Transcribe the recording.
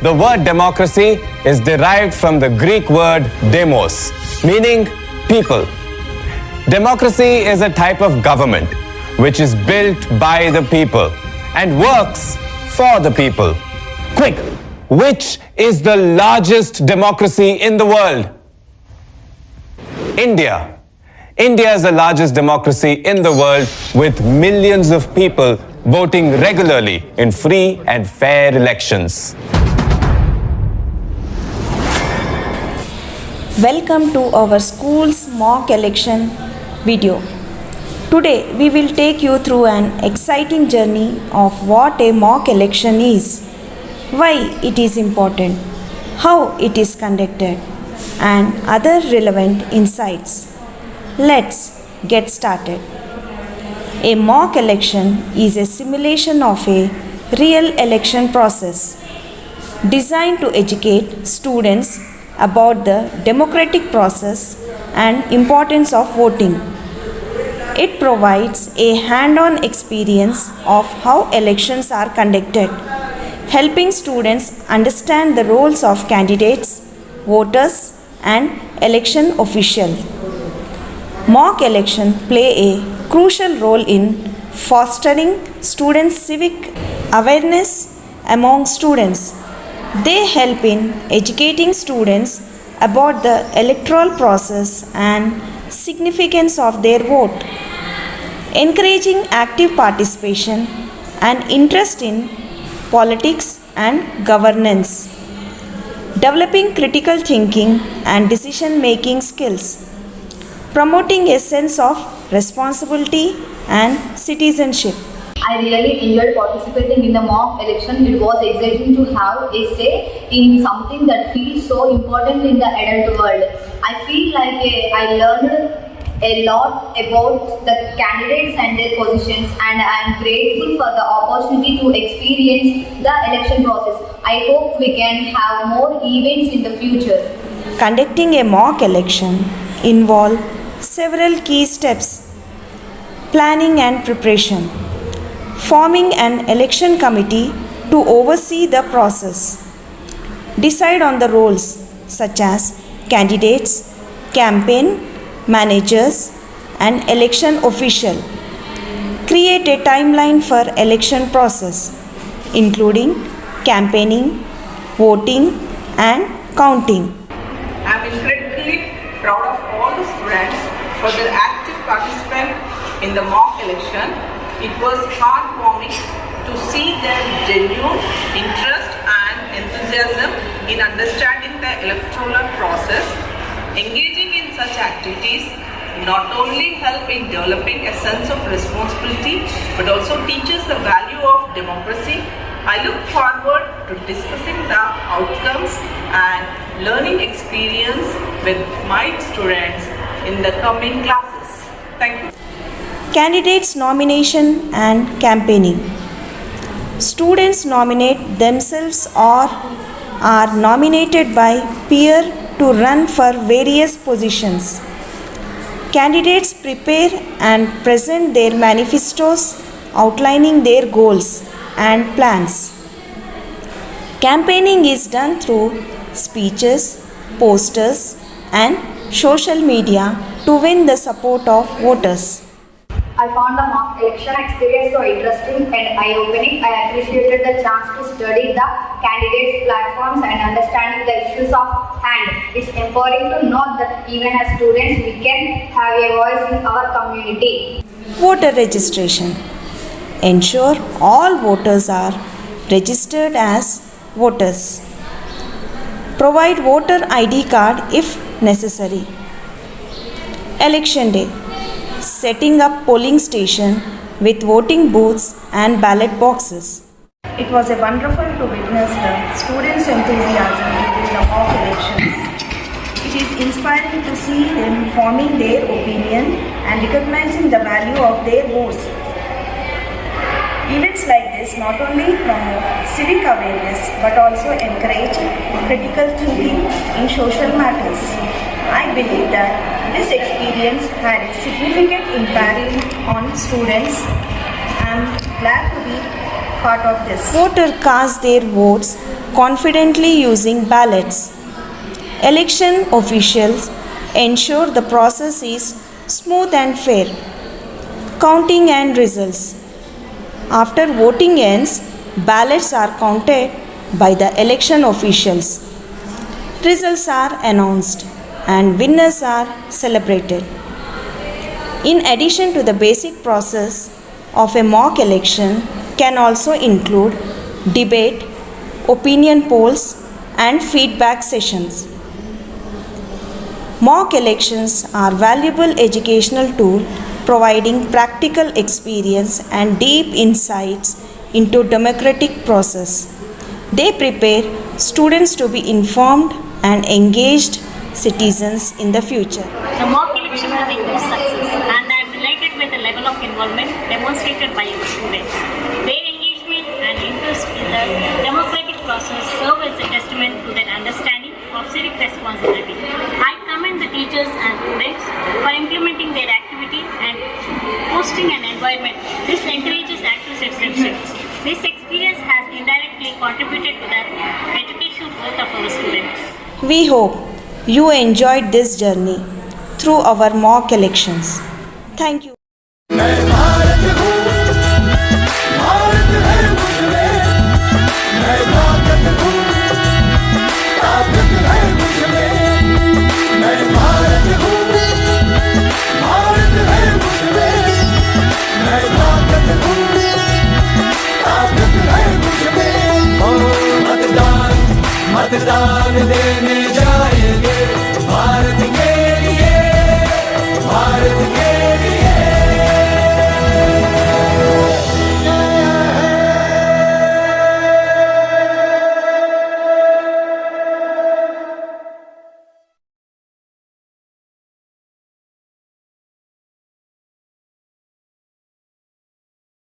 The word democracy is derived from the Greek word demos, meaning people. Democracy is a type of government which is built by the people and works for the people. Quick, which is the largest democracy in the world? India. India is the largest democracy in the world with millions of people voting regularly in free and fair elections. Welcome to our school's mock election video. Today we will take you through an exciting journey of what a mock election is, why it is important, how it is conducted, and other relevant insights. Let's get started. A mock election is a simulation of a real election process designed to educate students about the democratic process and importance of voting. It provides a hand-on experience of how elections are conducted, helping students understand the roles of candidates, voters, and election officials. Mock elections play a crucial role in fostering students' civic awareness among students. They help in educating students about the electoral process and significance of their vote, encouraging active participation and interest in politics and governance, developing critical thinking and decision-making skills, promoting a sense of responsibility and citizenship. I really enjoyed participating in the mock election. It was exciting to have a say in something that feels so important in the adult world. I feel like I learned a lot about the candidates and their positions, and I am grateful for the opportunity to experience the election process. I hope we can have more events in the future. Conducting a mock election involves several key steps: planning and preparation, forming an election committee to oversee the process, decide on the roles such as candidates, campaign managers, and election official, create a timeline for election process, including campaigning, voting, and counting. I am incredibly proud of all the students for their active participation in the mock election. It was heartwarming to see their genuine interest and enthusiasm in understanding the electoral process. Engaging in such activities not only help in developing a sense of responsibility but also teaches the value of democracy. I look forward to discussing the outcomes and learning experience with my students in the coming classes. Thank you. Candidates nomination and campaigning. Students nominate themselves or are nominated by peer to run for various positions. Candidates prepare and present their manifestos outlining their goals and plans. Campaigning is done through speeches, posters, and social media to win the support of voters. I found the mock election experience so interesting and eye-opening. I appreciated the chance to study the candidates' platforms and understanding the issues of hand. It's empowering to know that even as students we can have a voice in our community. Voter registration. Ensure all voters are registered as voters. Provide voter ID card if necessary. Election day. Setting up polling station with voting booths and ballot boxes. It was wonderful to witness the students' enthusiasm during the mock elections. It is inspiring to see them forming their opinion and recognizing the value of their votes. Events like this not only promote civic awareness but also encourage critical thinking in social matters. I believe that this experience had a significant impact on students. I am glad to be part of this. Voters cast their votes confidently using ballots. Election officials ensure the process is smooth and fair. Counting and results. After voting ends, ballots are counted by the election officials. Results are announced and winners are celebrated. In addition to the basic process of a mock election can also include debate, opinion polls and feedback sessions. Mock elections are valuable educational tool providing practical experience and deep insights into democratic process. They prepare students to be informed and engaged citizens in the future. The mock election has been a success and I am delighted with the level of involvement demonstrated by our students. Their engagement and interest in the democratic process serve as a testament to their understanding of civic responsibility. I commend the teachers and students for implementing their activity and fostering an environment. This encourages active citizenship. This experience has indirectly contributed to the educational growth of our students. We hope you enjoyed this journey through our mock elections. Thank you. मैं भारत हूँ, भारत है मुझमें, मैं ताकत हूँ, ताकत है मुझमें, मैं भारत हूँ, भारत है मुझमें, मैं ताकत हूँ, ताकत है मुझमें। ओ मतदान, मतदान दे